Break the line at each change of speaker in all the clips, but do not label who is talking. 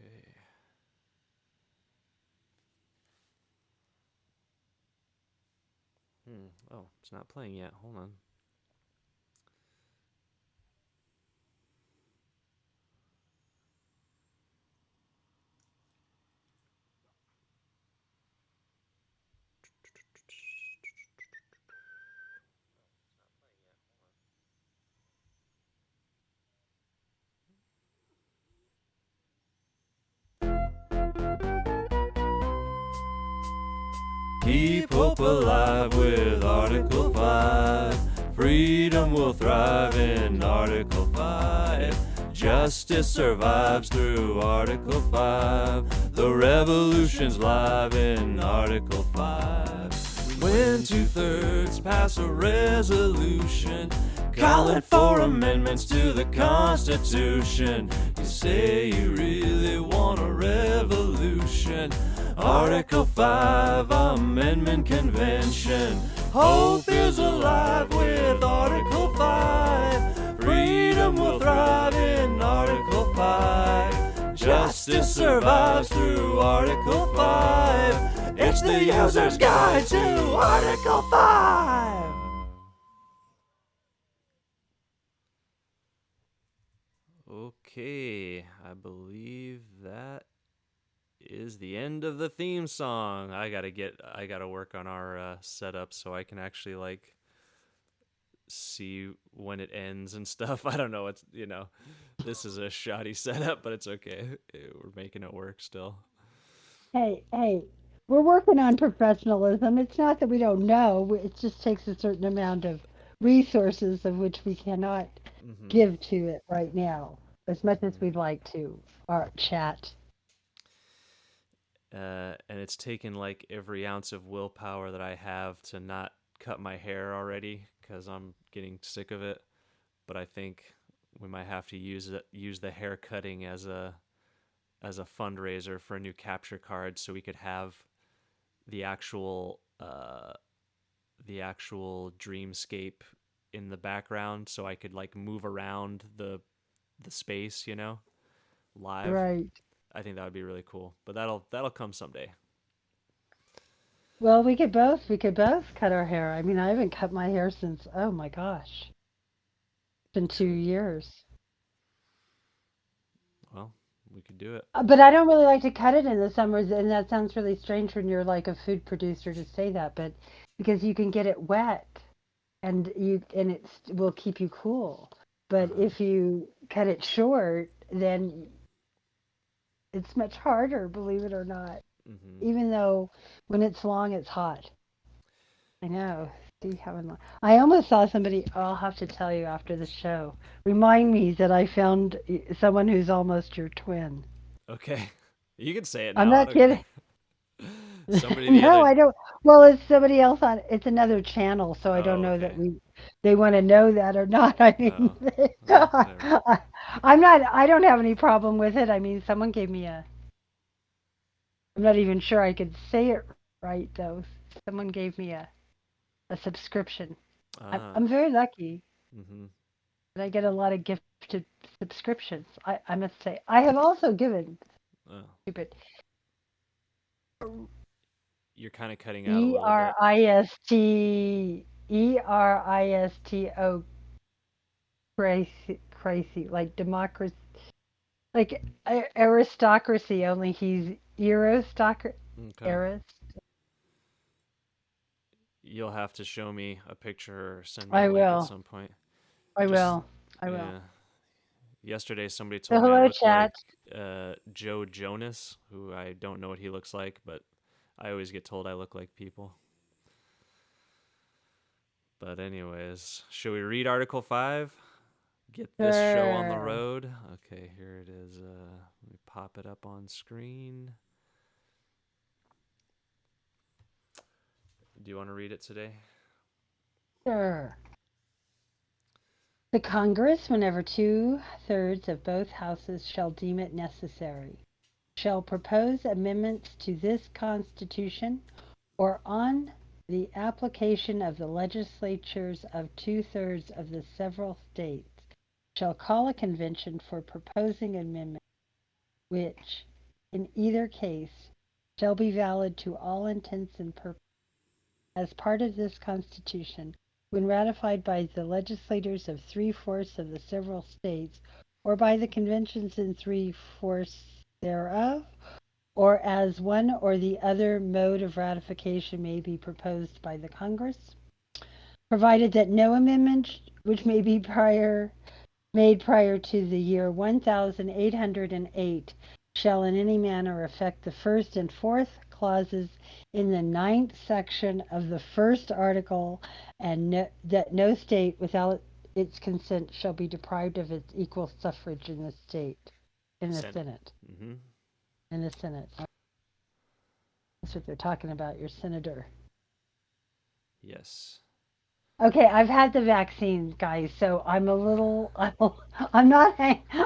Okay. Oh, it's not playing yet. Hold on. Keep hope alive with Article 5. Freedom will thrive in Article 5. Justice survives through Article 5. The revolution's live in Article 5. When 2/3 pass a resolution calling for amendments to the Constitution, you say you really want a revolution. Article 5 Amendment Convention. Hope is alive with Article 5. Freedom will thrive in Article 5. Justice survives through Article 5. It's the user's guide to Article 5. Okay, I believe that is the end of the theme song. I gotta work on our setup so I can actually like see when it ends and stuff. I don't know. This is a shoddy setup, but it's okay. We're making it work still.
Hey, we're working on professionalism. It's not that we don't know, it just takes a certain amount of resources of which we cannot
Mm-hmm.
give to it right now, as much as
Mm-hmm.
we'd like to, our chat.
And it's taken like every ounce of willpower that I have to not cut my hair already because I'm getting sick of it. But I think we might have to use the hair cutting as a fundraiser for a new capture card, so we could have the actual the actual dreamscape in the background, so I could like move around the space, live.
Right.
I think that would be really cool, but that'll come someday.
Well, we could both cut our hair. I mean, I haven't cut my hair since, oh my gosh, it's been two
So,
years.
well, we could do it.
But I don't really like to cut it in the summers, and that sounds really strange when you're like a food producer to say that, but because you can get it wet and it will keep you cool. But
Uh-huh.
if you cut it short, then it's much harder, believe it or not.
Mm-hmm.
Even though when it's long, it's hot. I know. See how I almost saw somebody. Oh, I'll have to tell you after the show. Remind me that I found someone who's almost your twin.
Okay, you can say it
I'm
now. I
not
don't care.
kidding.
Somebody the
No,
other.
I don't. Well, it's somebody else on. It's another channel, so I don't
Oh,
know that
okay.
we they want to know that or not. I mean,
Oh, well, whatever.
I'm not. I don't have any problem with it. I mean, someone gave me a. I'm not even sure I could say it right though. Someone gave me a subscription.
Ah.
I'm very lucky
Mm-hmm.
that I get a lot of gifted subscriptions. I must say I have also given
Oh,
stupid
you're kind of cutting out a
E
little
R
bit.
I S T ERISTO crazy like democracy like aristocracy only he's Eurostocracy
Okay.
arist.
You'll have to show me a picture or send me a
I
link at
will.
some point.
I
Just
will. I will.
yeah. Yesterday, somebody
So
told me I
hello
looked like
chat.
Joe Jonas, who I don't know what he looks like, but I always get told I look like people. But anyways, should we read Article 5? Get this show on the
Sure.
road. Okay, here it is. Let me pop it up on screen. Do you want to read it today?
Sure. The Congress, whenever 2/3 of both houses shall deem it necessary, shall propose amendments to this Constitution or on the application of the legislatures of 2/3 of the several states, shall call a convention for proposing amendments, which in either case shall be valid to all intents and purposes as part of this Constitution when ratified by the legislators of three-fourths of the several states or by the conventions in three-fourths thereof, or as one or the other mode of ratification may be proposed by the Congress, provided that no amendment which may be made prior to the year 1808 shall in any manner affect the first and fourth clauses in the ninth section of the first article, and that no state without its consent shall be deprived of its equal suffrage in the state, in the
Senate.
Senate,
Mm-hmm.
in the Senate. That's what they're talking about, your senator.
Yes.
Okay, I've had the vaccine, guys, so I'm a little, I'm not,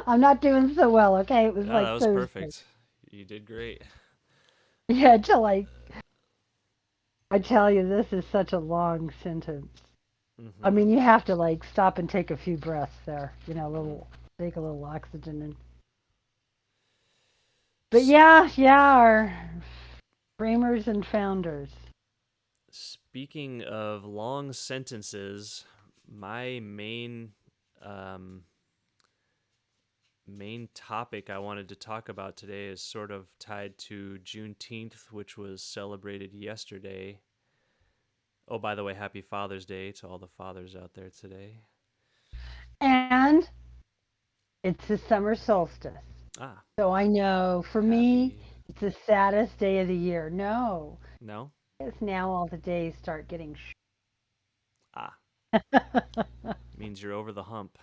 I'm not doing so well. Okay, it was
No, that
like
was
Thursday.
perfect. You did great.
Yeah, till I tell you, this is such a long sentence. I
Mm-hmm.
mean, you have to like stop and take a few breaths there, a
Mm-hmm.
little, take a little oxygen in. But yeah, our framers and founders.
Speaking of long sentences, my um, main topic I wanted to talk about today is sort of tied to Juneteenth, which was celebrated yesterday. Oh, by the way, happy Father's Day to all the fathers out there today.
And it's the summer solstice.
Ah,
So I know for me,
happy.
it's the saddest day of the year. No,
No?
it's now all the days start getting
Ah, means you're over the hump.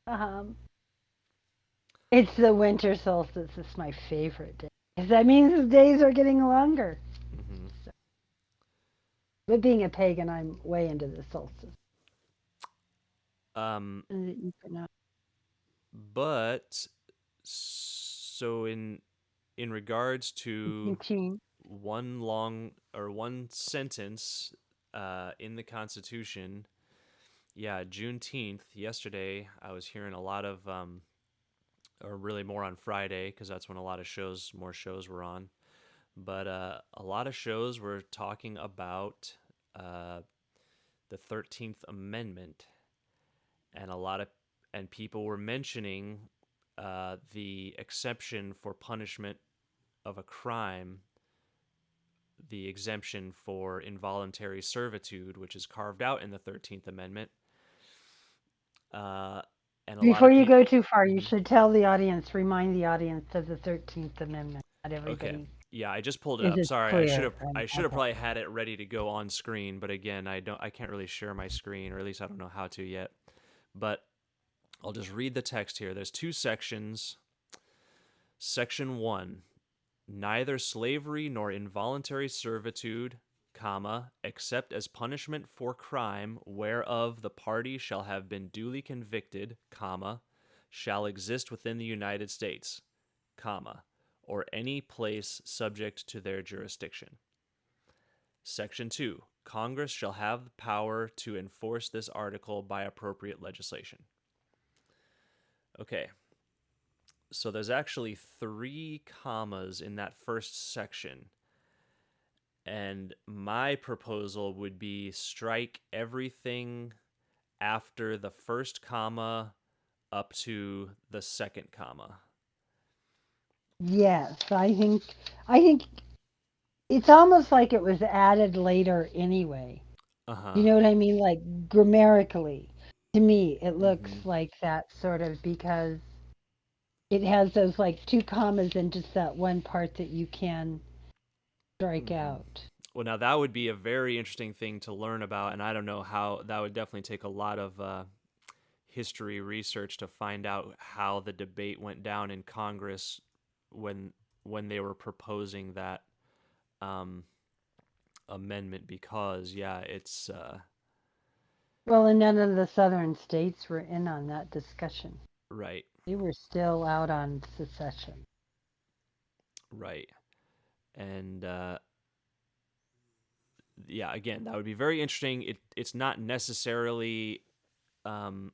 um, it's the winter solstice. It's my favorite day. Because that means the days are getting longer.
Mm-hmm.
So, but being a pagan, I'm way into the solstice.
Um,
And the equinox.
but so in regards to
Eugene.
one sentence in the Constitution. Yeah, Juneteenth. Yesterday, I was hearing a lot of, or really more on Friday, because that's when a lot of more shows were on. But a lot of shows were talking about uh, the 13th Amendment, and and people were mentioning the exception for punishment of a crime, the exemption for involuntary servitude, which is carved out in the 13th Amendment. Uh, and a lot
Before
of
you
people.
go too far, you
Mm-hmm.
should tell the audience, remind the audience of the 13th Amendment. Not
Okay.
everybody
Yeah, I just pulled it
is
up.
as
Sorry,
clear.
I should have
Okay.
probably had it ready to go on screen, but again, I can't really share my screen, or at least I don't know how to yet. But I'll just read the text here. There's two sections. Section 1, neither slavery nor involuntary servitude, comma, except as punishment for crime whereof the party shall have been duly convicted, comma, shall exist within the United States, comma, or any place subject to their jurisdiction. Section 2, Congress shall have the power to enforce this article by appropriate legislation. Okay, so there's actually three commas in that first section. And my proposal would be strike everything after the first comma up to the second comma.
Yes, I think it's almost like it was added later anyway.
Uh
You
huh.
know what I mean? Like grammatically, to me, it
Mm
looks
hmm.
like that sort of because it has those like two commas and just that one part that you can strike
Mm hmm.
out.
Well, now that would be a very interesting thing to learn about, and I don't know how that would definitely take a lot of history research to find out how the debate went down in Congress when when they were proposing that um, amendment. Because yeah, it's
Well, and none of the southern states were in on that discussion.
right,
They were still out on secession.
right, and yeah, again, that would be very interesting. It's not necessarily um,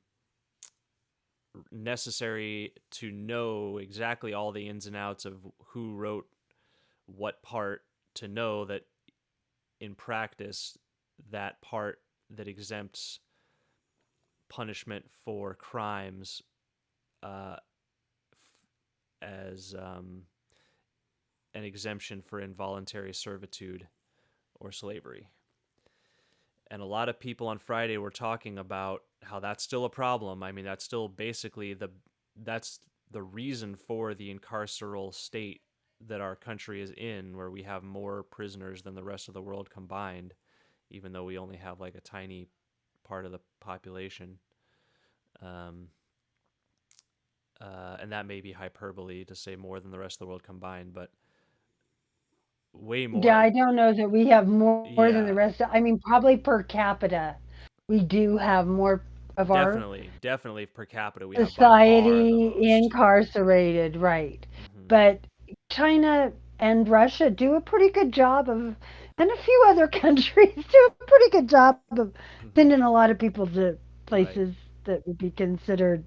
necessary to know exactly all the ins and outs of who wrote what part to know that in practice that part that exempts punishment for crimes uh, as an exemption for involuntary servitude or slavery. And a lot of people on Friday were talking about how that's still a problem. I mean, that's still basically that's the reason for the incarceral state that our country is in, where we have more prisoners than the rest of the world combined, even though we only have like a tiny part of the population. Um, and that may be hyperbole to say more than the rest of the world combined, but way
Yeah,
more.
I don't know that we have more than the
Yeah,
rest. I mean, probably per capita, we do have more of our
definitely per capita, we have by far the
society
most.
incarcerated, right?
Hmm.
But China and Russia do a pretty good job of, and a few other countries do a pretty good job of
Hmm.
sending a lot of people to
Right,
places that would be considered,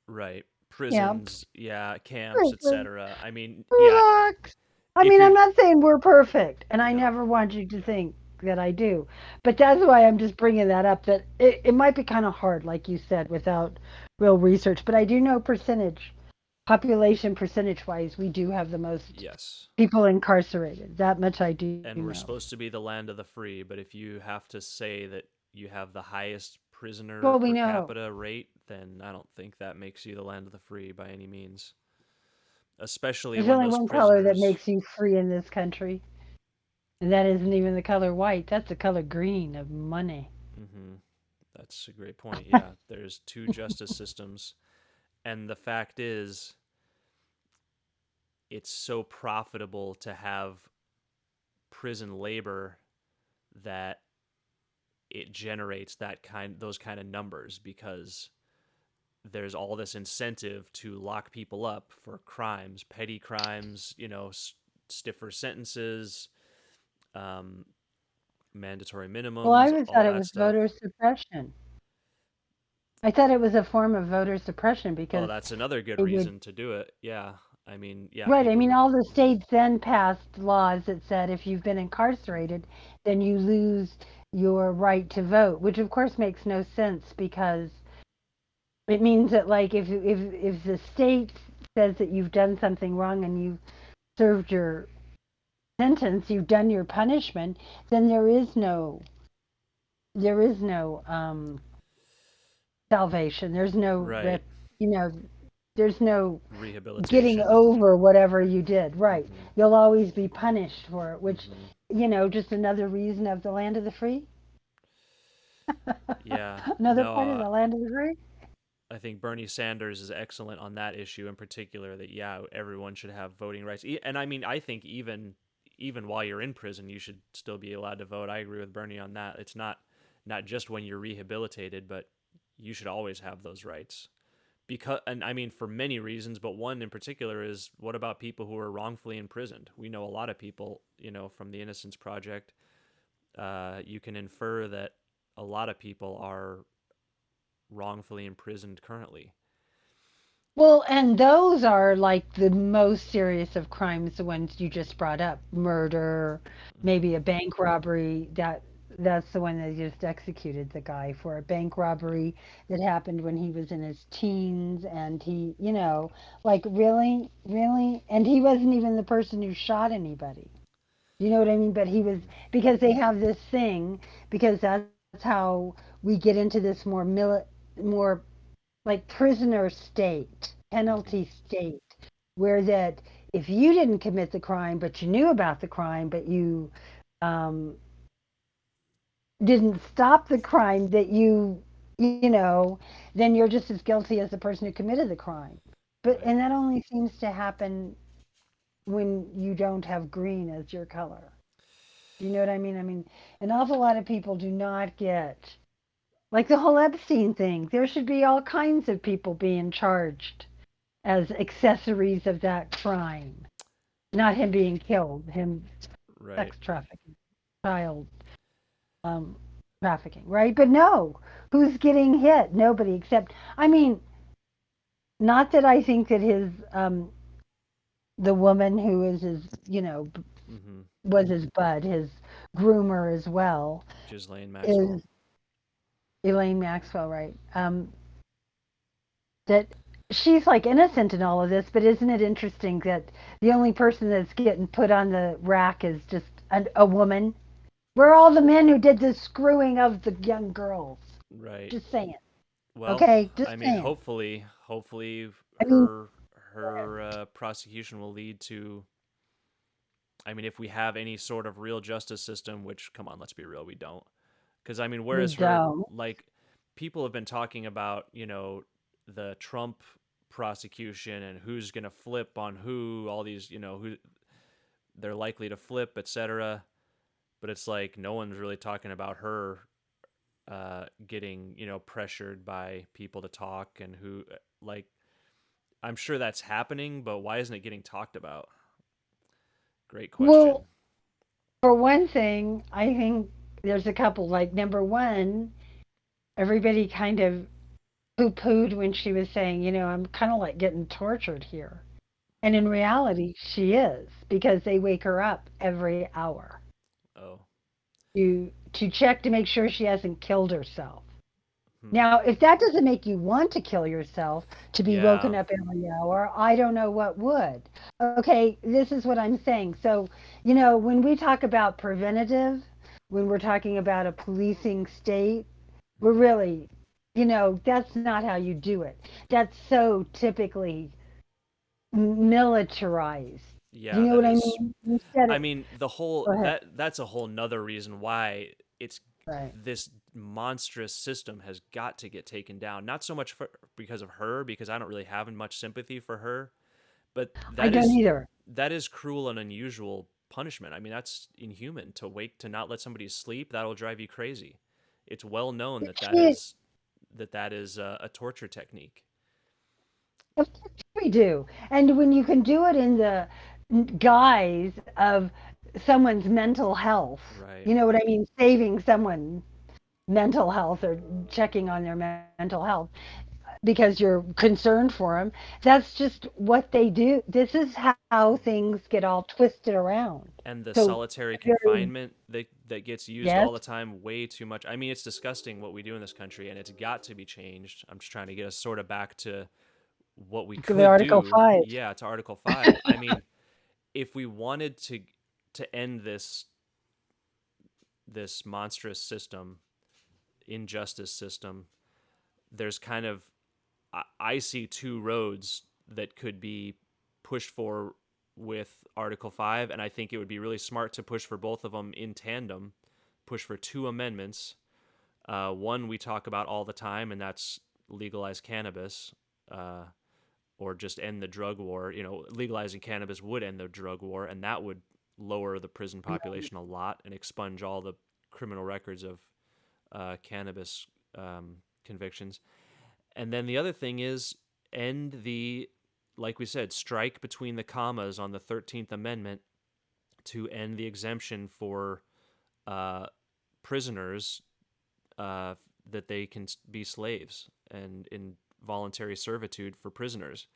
right.
yeah,
Prisons, yeah, camps,
prison.
etc. I mean, yeah,
Relax. I
if
mean, I'm
you're,
not saying we're perfect, and I
no,
never want you to think that I do. But that's why I'm just bringing that up, that it might be kind of hard, like you said, without real research. But I do know population percentage wise, we do have the most
yes.
people incarcerated. That much I do
And we're
know.
supposed to be the land of the free, but if you have to say that you have the highest prisoner
Well, we
per
know
capita rate, then I don't think that makes you the land of the free by any means. Especially
there's
when
only
those
one color that
prisoners.
makes you free in this country, and that isn't even the color white. That's the color green of money.
Hmm. That's a great point. Yeah, there's two justice systems, and the fact is, it's so profitable to have prison labor that it generates those kind of numbers because there's all this incentive to lock people up for crimes, petty crimes, stiffer sentences, um, mandatory
Well, I
minimums,
always
all
thought it
that
was
stuff.
voter suppression. I thought it was a form of voter suppression
Oh,
because
that's another good
they would.
reason to do it. Yeah. I mean, yeah,
Right. I
people
mean,
who.
all the
Mhm.
states then passed laws that said if you've been incarcerated, then you lose your right to vote, which of course makes no sense because it means that like if the state says that you've done something wrong and you've served your sentence, you've done your punishment, then there is no salvation. There's no
Right.
you know there's no getting
Rehabilitation.
over whatever you did. Right.
Hmm.
You'll always be punished for it, which,
Hmm.
just another reason of the land of the free.
Yeah.
Another
No,
part of the land of the free.
I think Bernie Sanders is excellent on that issue in particular. That yeah, everyone should have voting rights, and I mean, I think even while you're in prison, you should still be allowed to vote. I agree with Bernie on that. It's not just when you're rehabilitated, but you should always have those rights. Because, and I mean, for many reasons, but one in particular is what about people who are wrongfully imprisoned? We know a lot of people, from the Innocence Project. You can infer that a lot of people are wrongfully imprisoned currently.
Well, and those are like the most serious of crimes, the ones you just brought up. Murder,
Hmm.
maybe a bank robbery. That's the one they just executed the guy for a bank
Yeah.
robbery that happened when he was in his teens and like really, really, and he wasn't even the person who shot anybody. You know what I mean? But he was,
Hmm.
because they have this thing, because that's how we get into this more like prisoner state,
Hmm.
penalty state, where that if you didn't commit the crime, but you knew about the crime, but you um, didn't stop the crime, that then you're just as guilty as the person who committed the crime. But
Right.
and that only seems to happen when you don't have green as your color. Do you know what I mean? I mean, an awful lot of people do not get, like the whole Epstein thing. There should be all kinds of people being charged as accessories of that crime. Not him being killed, him
Right.
sex trafficking, child. Um, trafficking, right? But no, who's getting hit? Nobody except, I mean, not that I think that the woman who is his,
Mm-hmm.
was his bud, his groomer as well,
Ghislaine Maxwell.
is Elaine Maxwell, right? That she's like innocent in all of this, but isn't it interesting that the only person that's getting put on the rack is just a woman? Where are all the men who did the screwing of the young girls?
Right.
Just saying.
Well,
Okay, just
I mean,
saying.
hopefully,
I mean,
her prosecution will lead to. I mean, if we have any sort of real justice system, which, come on, let's be real, we don't. Because I mean,
we
whereas her,
don't.
like, people have been talking about, the Trump prosecution and who's gonna flip on who, all these, who they're likely to flip, etc. But it's like no one's really talking about her getting pressured by people to talk and who like I'm sure that's happening, but why isn't it getting talked about? Great question.
Well, for one thing, I think there's a couple. Like, number one, everybody kind of poo pooed when she was saying, I'm kind of like getting tortured here. And in reality, she is because they wake her up every hour
Oh.
to check to make sure she hasn't killed herself.
Hmm.
Now, if that doesn't make you want to kill yourself, to be woken
Yeah.
up every hour, I don't know what would. Okay, this is what I'm saying. So, when we talk about preventative, when we're talking about a policing state, we're
Hmm.
really, that's not how you do it. That's so typically militarized. Do
Yeah,
you know
that
what I
is.
mean? Instead
I
of,
mean, the whole
go ahead.
that's a whole nother reason why it's
Right.
this monstrous system has got to get taken down. Not so much because of her, because I don't really have much sympathy for her, but
I don't either.
that is cruel and unusual punishment. I mean, that's inhuman to not let somebody sleep. That'll drive you crazy. It's well known that
She,
that is a torture technique.
of course we do. And when you can do it in the guise of someone's mental health,
Right.
you know what I mean? Saving someone mental health or checking on their mental health because you're concerned for them. That's just what they do. This is how things get all twisted around.
And the
So,
solitary
very,
confinement that gets used
yes,
all the time, way too much. I mean, it's disgusting what we do in this country, and it's got to be changed. I'm just trying to get us sort of back to what we
the
could
Article
do.
5.
Yeah, to Article 5. I mean, if we wanted to end this monstrous system, injustice system, there's kind of I see two roads that could be pushed for with Article 5, and I think it would be really smart to push for both of them in tandem, push for two amendments. One we talk about all the time, and that's legalize cannabis, uh, or just end the drug war. Legalizing cannabis would end the drug war, and that would lower the prison population a lot and expunge all the criminal records of cannabis convictions. And then the other thing is end the, like we said, strike between the commas on the 13th Amendment to end the exemption for uh, prisoners that they can be slaves and in voluntary servitude for prisoners.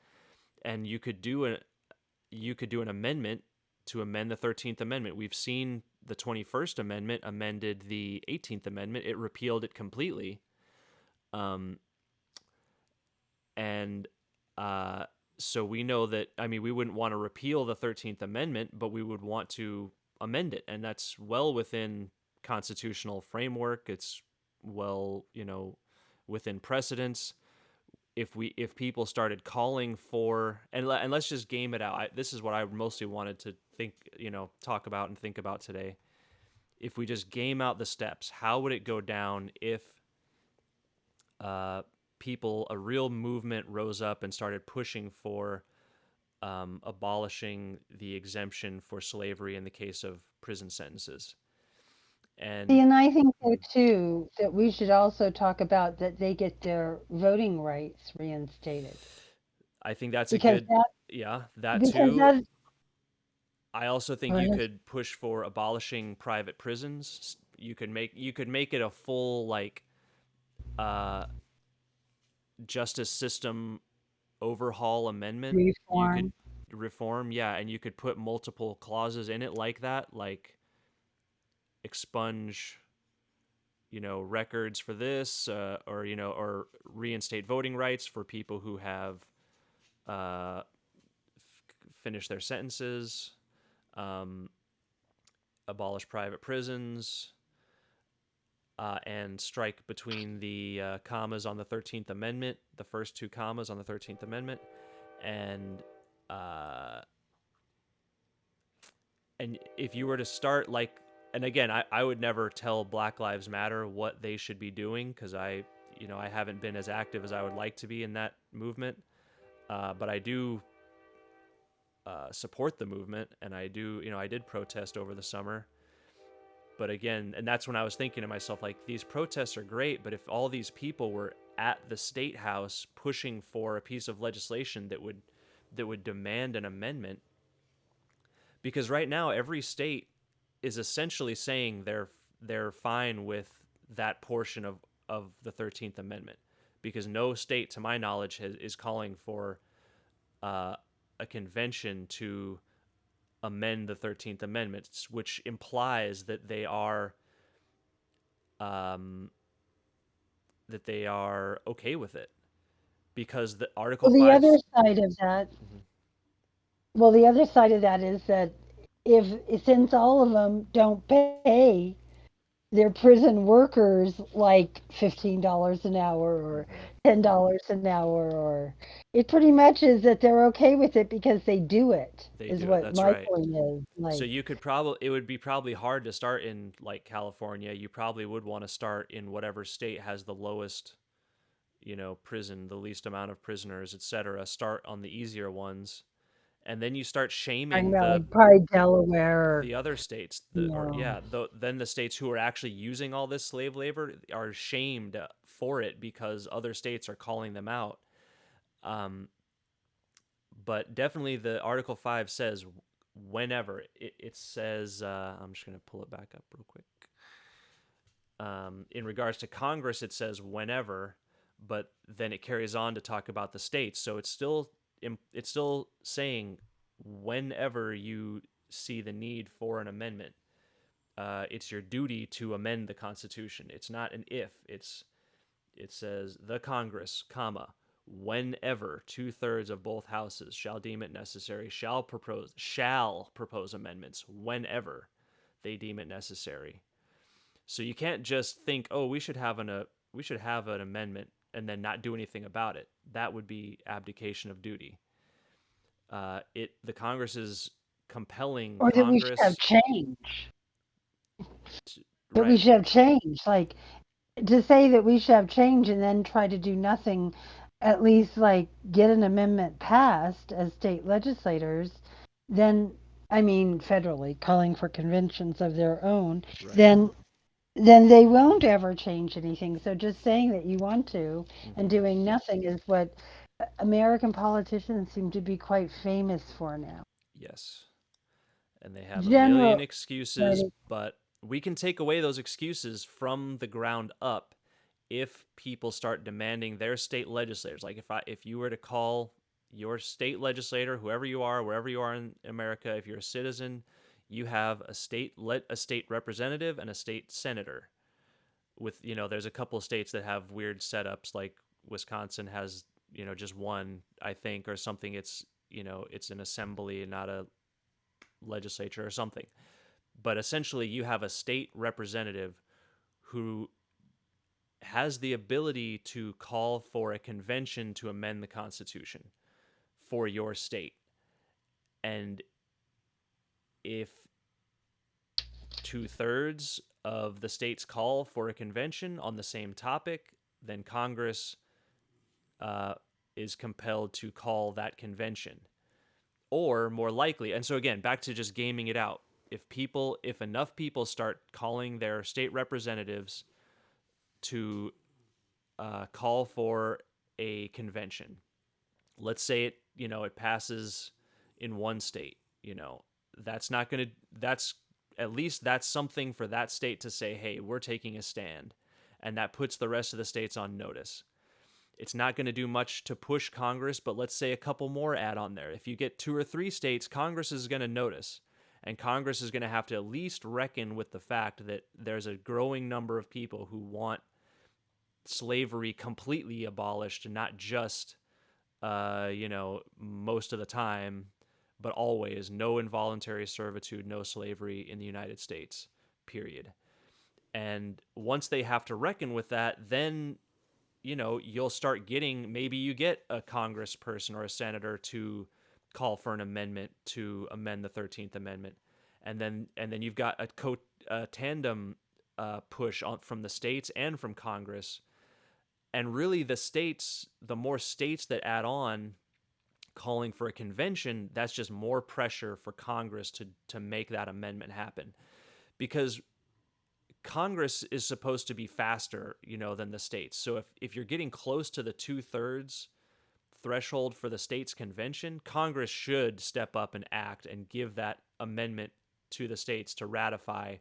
And you could do an amendment to amend the 13th Amendment. We've seen the 21st Amendment amended the 18th Amendment. It repealed it completely. Um, and uh, so we know that, I mean, we wouldn't want to repeal the 13th Amendment, but we would want to amend it. And that's well within constitutional framework. It's well, within precedents. If people started calling for, and let's just game it out. This is what I mostly wanted to think, talk about and think about today. If we just game out the steps, how would it go down if uh, a real movement rose up and started pushing for abolishing the exemption for slavery in the case of prison sentences?
See,
And
and I think so
mhm,
too that we should also talk about that they get their voting rights reinstated
I think that's a
because
good,
that
yeah, that
because
too.
that
I also think you could push for abolishing private prisons, you could make it a full like uh justice system overhaul amendment. You could
Reform.
reform, yeah, and you could put multiple clauses in it like that, like expunge, records for this, or or reinstate voting rights for people who have uh, finished their sentences, um, abolish private prisons, and strike between the commas on the 13th Amendment, the first two commas on the 13th Amendment, and uh, and if you were to start like, and again, I would never tell Black Lives Matter what they should be doing because I haven't been as active as I would like to be in that movement, but I do support the movement, and I did protest over the summer. But again, and that's when I was thinking to myself, like, these protests are great, but if all these people were at the state house pushing for a piece of legislation that would demand an amendment, because right now every state is essentially saying they're fine with that portion of the 13th Amendment, because no state, to my knowledge, is calling for uh, a convention to amend the 13th Amendment, which implies um, that they are okay with it, because the Article
Well, the
5.
other side of that,
Mhm.
the other side of that is that since all of them don't pay their prison workers like $15 an hour or
Mhm.
$10 an hour, or it pretty much is that they're okay with it because they do it,
They
is
do it.
what
That's
my
right.
point is.
So
Like,
it would be probably hard to start in like California. You probably would want to start in whatever state has the lowest, prison, the least amount of prisoners, etc. Start on the easier ones, and then you start
talking
shaming
about
the
like probably Delaware or,
the other states,
you
or
know,
yeah, then the states who are actually using all this slave labor are shamed for it because other states are calling them out. Um, but definitely the Article 5 says whenever it says, I'm just going to pull it back up real quick. In regards to Congress, it says whenever, but then it carries on to talk about the states. So it's still saying whenever you see the need for an amendment, it's your duty to amend the Constitution. It's not an if. It says the Congress, comma, whenever 2/3 of both houses shall deem it necessary, shall propose amendments whenever they deem it necessary. So you can't just think, oh, we should have an amendment and then not do anything about it. That would be abdication of duty. The Congress is compelling
or that we should have
Congress
change.
to,
That we
right,
should have change. Like, to say that we should have change and then try to do nothing, at least like get an amendment passed as state legislators, then, I mean, federally, calling for conventions of their own,
right.
then they won't ever change anything. So just saying that you want to and
Hmm.
doing nothing is what American politicians seem to be quite famous for now.
Yes. And they have a million
General,
excuses,
right,
but we can take away those excuses from the ground up if people start demanding their state legislators. Like if you were to call your state legislator, whoever you are, wherever you are in America, if you're a citizen, you have a state representative and a state senator. With there's a couple of states that have weird setups, like Wisconsin has just one, I think, or something. It's an assembly, not a legislature or something. But essentially, you have a state representative who has the ability to call for a convention to amend the Constitution for your state. And if 2/3 of the states call for a convention on the same topic, then Congress uh, is compelled to call that convention. Or more likely, and so again, back to just gaming it out. If enough people start calling their state representatives to call for a convention. Let's say it passes in one state. That's not going to that's at least that's something for that state to say, hey, we're taking a stand. And that puts the rest of the states on notice. It's not going to do much to push Congress, but let's say a couple more add on there. If you get 2 or 3 states, Congress is going to notice. And Congress is going to have to at least reckon with the fact that there's a growing number of people who want slavery completely abolished, and not just, most of the time, but always no involuntary servitude, no slavery in the United States, period. And once they have to reckon with that, then you'll start getting, maybe you get a congressperson or a senator to call for an amendment to amend the 13th Amendment. And then you've got a tandem push from the states and from Congress. And really the more states that add on calling for a convention, that's just more pressure for Congress to make that amendment happen. Because Congress is supposed to be faster, than the states. So if you're getting close to the 2/3 threshold for the state's convention, Congress should step up and act and give that amendment to the states to ratify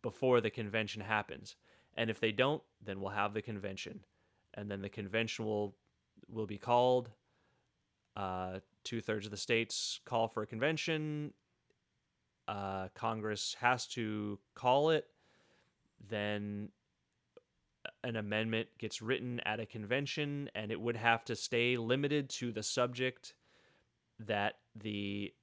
before the convention happens. And if they don't, then we'll have the convention. And then the convention will be called. 2/3 of the states call for a convention. Congress has to call it. Then an amendment gets written at a convention, and it would have to stay limited to the subject that the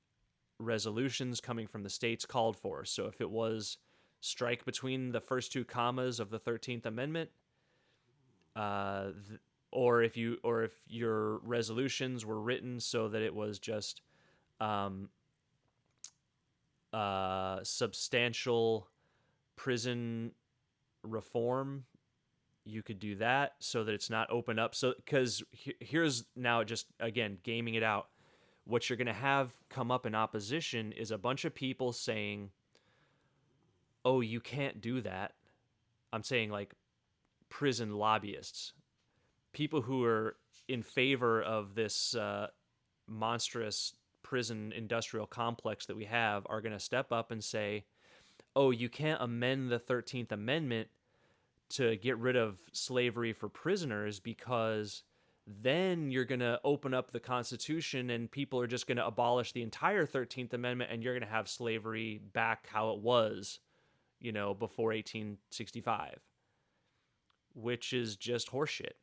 resolutions coming from the states called for. So if it was strike between the first 2 commas of the 13th Amendment, or if your resolutions were written so that it was just substantial prison reform, you could do that so that it's not open up. So because here's now, just again gaming it out, what you're going to have come up in opposition is a bunch of people saying, oh, you can't do that. I'm saying like prison lobbyists, people who are in favor of this monstrous prison industrial complex that we have, are going to step up and say, oh, you can't amend the 13th Amendment to get rid of slavery for prisoners, because then you're going to open up the Constitution and people are just going to abolish the entire 13th Amendment, and you're going to have slavery back how it was, before 1865, which is just horseshit.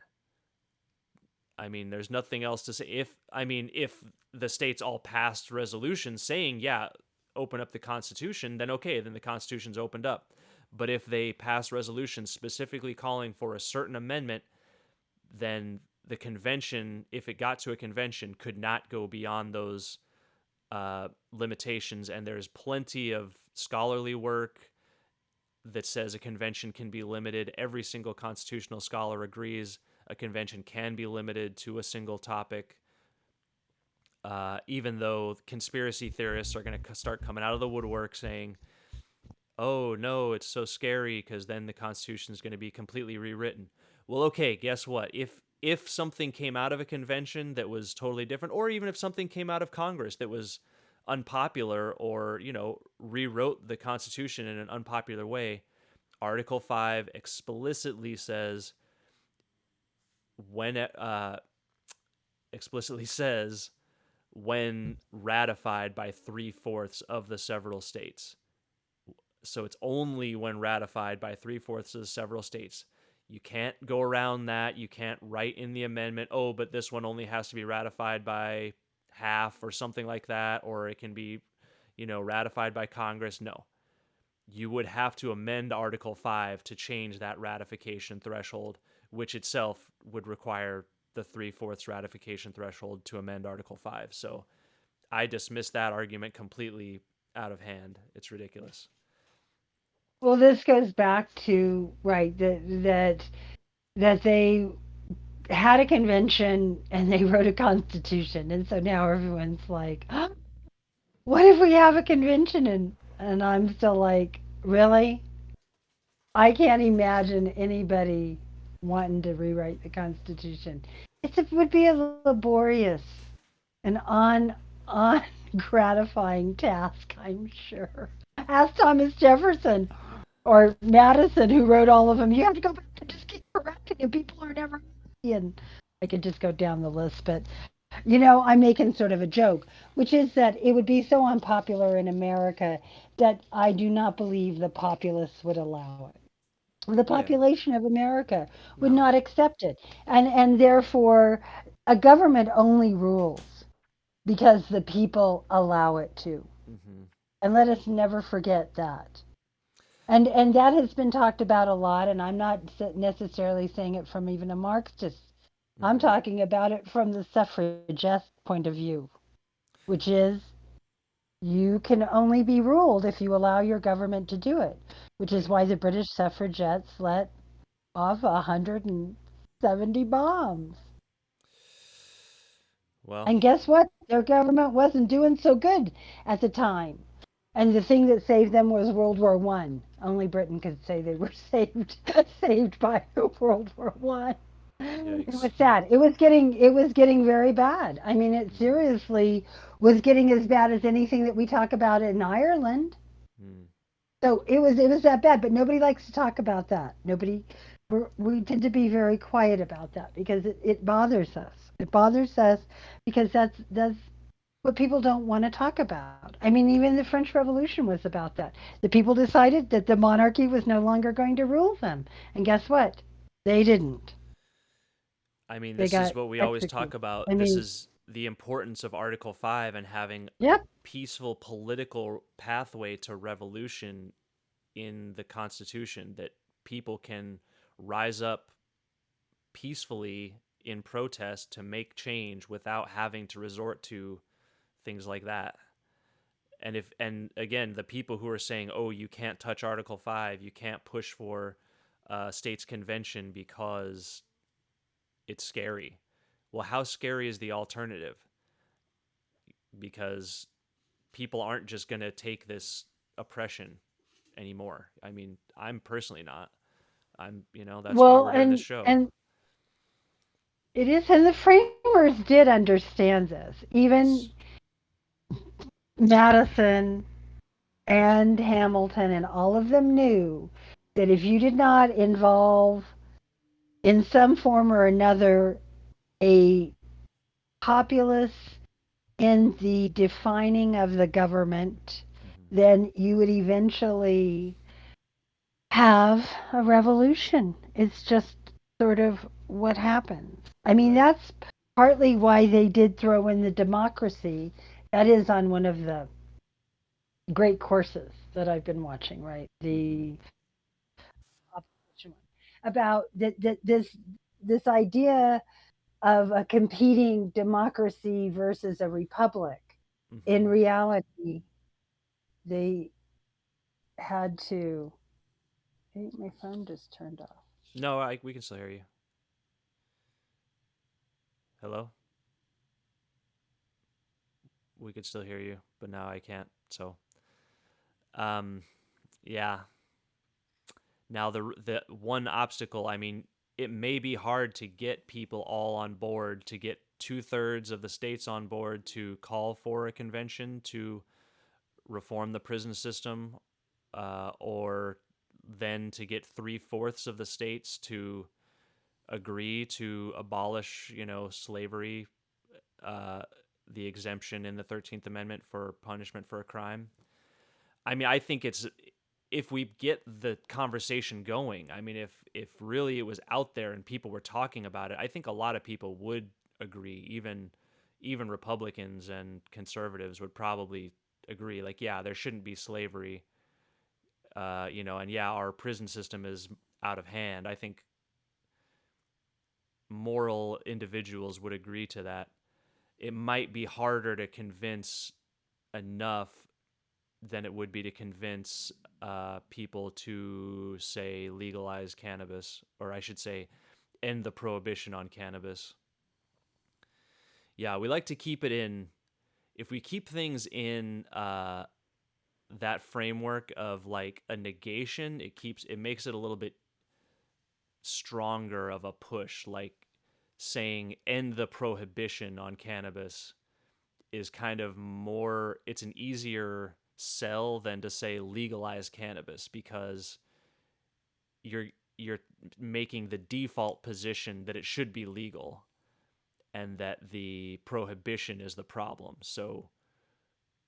I mean, there's nothing else to say. If the states all passed resolutions saying, yeah, open up the Constitution, then okay, then the Constitution's opened up. But if they pass resolutions specifically calling for a certain amendment, then the convention, if it got to a convention, could not go beyond those limitations. And there's plenty of scholarly work that says a convention can be limited. Every single constitutional scholar agrees a convention can be limited to a single topic. Even though conspiracy theorists are going to start coming out of the woodwork saying, oh no, it's so scary because then the Constitution is going to be completely rewritten. Well, okay, guess what? If something came out of a convention that was totally different, or even if something came out of Congress that was unpopular, or rewrote the Constitution in an unpopular way, Article 5 explicitly says when ratified by 3/4 of the several states. So it's only when ratified by 3/4 of the several states. You can't go around that. You can't write in the amendment, oh, but this one only has to be ratified by half or something like that, or it can be, ratified by Congress. No. You would have to amend Article 5 to change that ratification threshold, which itself would require the 3/4 ratification threshold to amend Article 5. So I dismiss that argument completely out of hand. It's ridiculous.
Well, this goes back to right that they had a convention and they wrote a constitution, and so now everyone's like, oh, what if we have a convention? And I'm still like, really? I can't imagine anybody wanting to rewrite the Constitution. It would be a laborious and on gratifying task, I'm sure. Ask Thomas Jefferson or Madison, who wrote all of them. You have to go back and just keep correcting it. People are never happy. And I could just go down the list, but I'm making sort of a joke, which is that it would be so unpopular in America that I do not believe the populace would allow it. The
Yeah.
population of America would
No.
not accept it. And therefore a government only rules because the people allow it to.
Mhm.
And let us never forget that. And that has been talked about a lot, and I'm not necessarily saying it from even a Marxist. I'm
Mhm.
talking about it from the suffragist point of view, which is you can only be ruled if you allow your government to do it, which is
Right.
why the British suffragettes let off 170 bombs.
Well,
And guess what? Their government wasn't doing so good at the time. And the thing that saved them was World War One. Only Britain could say they were saved by World War One. It
yikes.
was sad. It was getting very bad. I mean, it
Mhm.
seriously was getting as bad as anything that we talk about in Ireland.
Mm.
So it was that bad, but nobody likes to talk about that. We tend to be very quiet about that because it bothers us. It bothers us because that's what people don't want to talk about. I mean, even the French Revolution was about that. The people decided that the monarchy was no longer going to rule them, and guess what? They didn't.
I mean,
They
this is
got
what we always talk
executed. I
about. This
mean,
is the importance of Article 5 and having a
yep.
peaceful political pathway to revolution in the Constitution, that people can rise up peacefully in protest to make change without having to resort to things like that. And again, the people who are saying, "Oh, you can't touch Article 5, you can't push for states convention because it's scary." Well, how scary is the alternative? Because people aren't just going to take this oppression anymore. I mean, I'm personally not. That's why
Well,
we're doing this
and
show.
and it is, and the framers did understand this.
Yes.
Even Madison and Hamilton and all of them knew that if you did not involve in some form or another a populace in the defining of the government,
Hmm.
then you would eventually have a revolution. It's just sort of what happens. I mean,
Right.
that's partly why they did throw in the democracy. That is on one of the great courses that I've been watching, right?
Hmm.
The opposition one about this idea of a competing democracy versus a republic. In
Hmm.
reality, they had to. Hey, my phone just turned off.
No, we can still hear you. Hello. We could still hear you, but now I can't. So, um, yeah. Now the one obstacle. I mean, it may be hard to get people all on board, to get 2/3 of the states on board to call for a convention to reform the prison system, or then to get 3/4 of the states to agree to abolish, slavery, uh, the exemption in the 13th Amendment for punishment for a crime. I mean, I think it's if we get the conversation going. I mean, if really it was out there and people were talking about it, I think a lot of people would agree. Even Republicans and conservatives would probably agree. Like, yeah, there shouldn't be slavery. And yeah, our prison system is out of hand. I think moral individuals would agree to that. It might be harder to convince enough than it would be to convince people to, say, legalize cannabis, or I should say, end the prohibition on cannabis. Yeah, we like to keep it in. If we keep things in that framework of like a negation, it makes it a little bit stronger of a push. Like saying end the prohibition on cannabis is kind of more. It's an easier sell than to say legalize cannabis, because you're you're making the default position that it should be legal and that the prohibition is the problem. So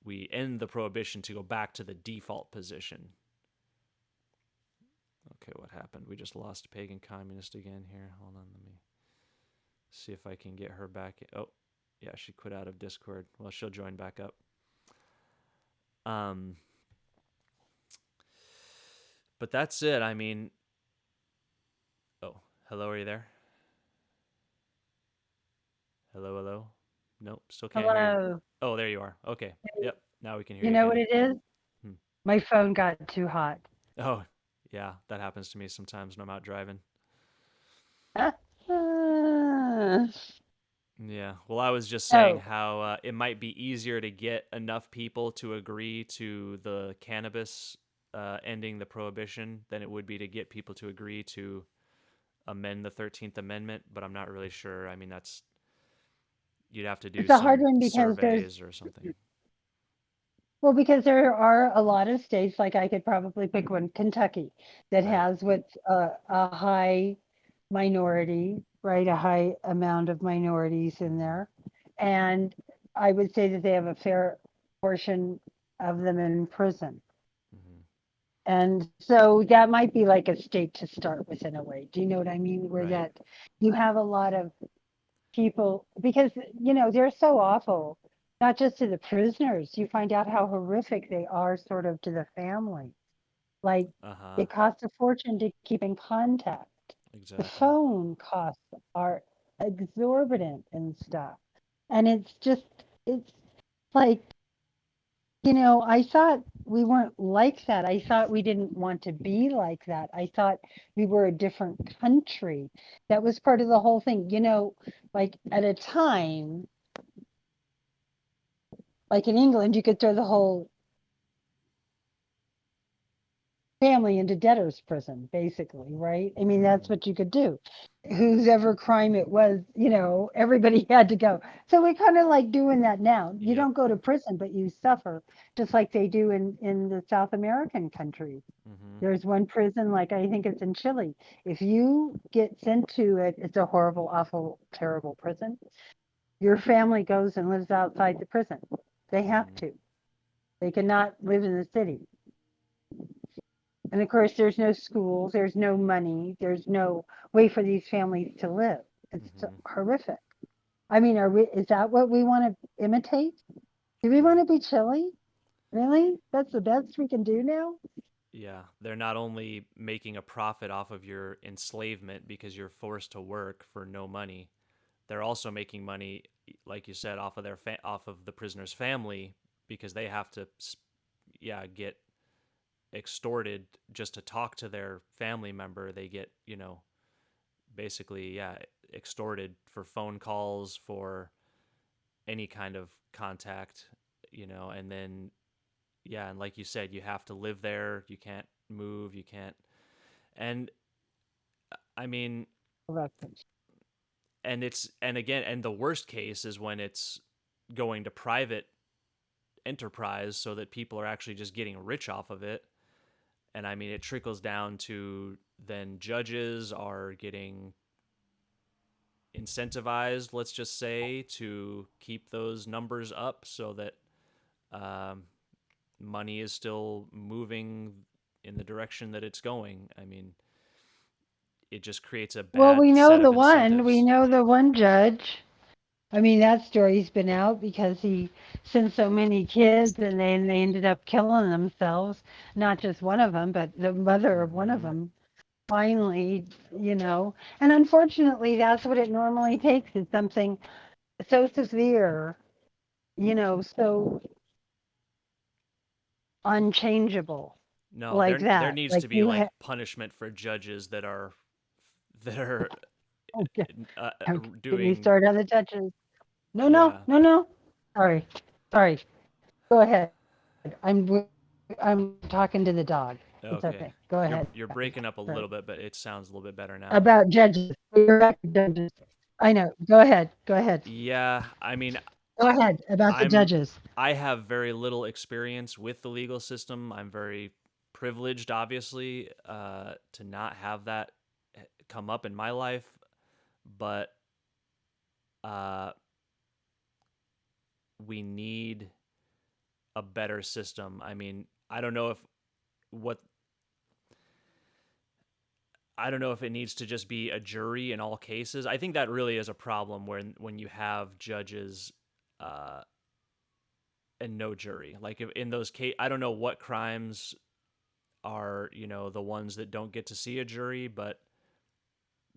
we end the prohibition to go back to the default position. Okay, what happened? We just lost Pagan Communist again here. Hold on, let me see if I can get her back. Oh, yeah, she quit out of Discord. Well, she'll join back up. Um, but that's it. I mean, oh, hello, are you there? Hello, hello. Nope, still can't hear you.
Hello.
Oh, there you are. Okay. Yep. Now we can hear
You
you
know
again.
what it is?
Hmm.
My phone got too hot.
Oh, yeah, that happens to me sometimes when I'm out driving. Yeah. Well, I was just saying
So
how it might be easier to get enough people to agree to the cannabis ending the prohibition than it would be to get people to agree to amend the 13th Amendment, but I'm not really sure. I mean, that's you'd have to do
it's a hard
some
one because
surveys or something.
because there are a lot of states, like I could probably pick one, Kentucky, that
Right.
has what's a high minority, right? A high amount of minorities in
Mhm.
there. And I would say that they have a fair portion of them in prison.
Mhm.
And so that might be like a state to start with in a way. Do you know what I mean? Where
Right.
that you have a lot of people, because they're so awful, not just to the prisoners. You find out how horrific they are sort of to the family. Like,
Uh-huh.
it costs a fortune to keep in contact. The
Exactly.
phone costs are exorbitant and stuff. And it's like, I thought we weren't like that. I thought we didn't want to be like that. I thought we were a different country. That was part of the whole thing. Like at a time, like in England, you could throw the whole family into debtor's prison, basically, right? I mean, that's
Mhm.
what you could do. Whose ever crime it was, everybody had to go. So we're kind of like doing that now. You
Yep.
don't go to prison, but you suffer, just like they do in the South American countries.
Mhm.
There's one prison, like I think it's in Chile. If you get sent to it, it's a horrible, awful, terrible prison. Your family goes and lives outside the prison. They have
Mhm.
to. They cannot live in the city. And of course, there's no schools, there's no money, there's no way for these families to live. It's
Mhm.
horrific. I mean, is that what we want to imitate? Do we want
Right.
to be Chile? Really? That's the best we can do now?
Yeah, they're not only making a profit off of your enslavement because you're forced to work for no money, they're also making money, like you said, off of off of the prisoner's family because they have to, yeah, get extorted just to talk to their family member. They get, basically, yeah, extorted for phone calls, for any kind of contact, and then, yeah, and like you said, you have to live there. You can't move. You can't. And I mean,
Correct.
and again, and the worst case is when it's going to private enterprise so that people are actually just getting rich off of it. And I mean, it trickles down to then judges are getting incentivized, let's just say, to keep those numbers up so that um, money is still moving in the direction that it's going. I mean, it just creates a
Well,
bad set of
we
incentives.
know the one judge. I mean, that story's been out because he sent so many kids and they ended up killing themselves. Not just one of them, but the mother of one of
Mm-hmm.
them finally, and unfortunately, that's what it normally takes is something so severe, so unchangeable
No,
like
there
that.
needs
Like
to be
you
like
have,
punishment for judges that are
okay, don't get me
doing,
started on the judges. No, no,
yeah.
no, no. Sorry, sorry. Go ahead. I'm talking to the dog. It's
Okay.
okay. Go ahead.
You're breaking up a
Sorry.
little bit, but it sounds a little bit better now.
About judges. We're back to judges. I know. Go ahead. Go ahead.
Yeah, I mean,
Go ahead about the
I'm
judges.
I have very little experience with the legal system. I'm very privileged, obviously, to not have that come up in my life, but uh, we need a better system. I mean, what I don't know if it needs to just be a jury in all cases. I think that really is a problem when you have judges uh, and no jury. Like if in those case, I don't know what crimes are the ones that don't get to see a jury, but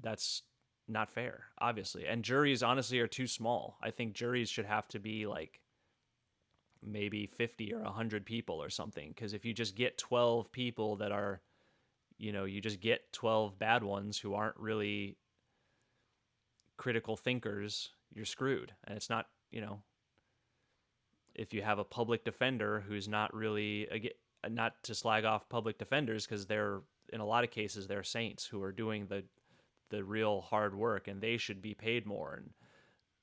that's not fair, obviously. And juries honestly are too small. I think juries should have to be like maybe 50 or 100 people or something, because if you just get 12 people that are you just get 12 bad ones who aren't really critical thinkers, you're screwed. And it's not, if you have a public defender who's not really, not to slag off public defenders, because they're, in a lot of cases, they're saints who are doing the real hard work, and they should be paid more. And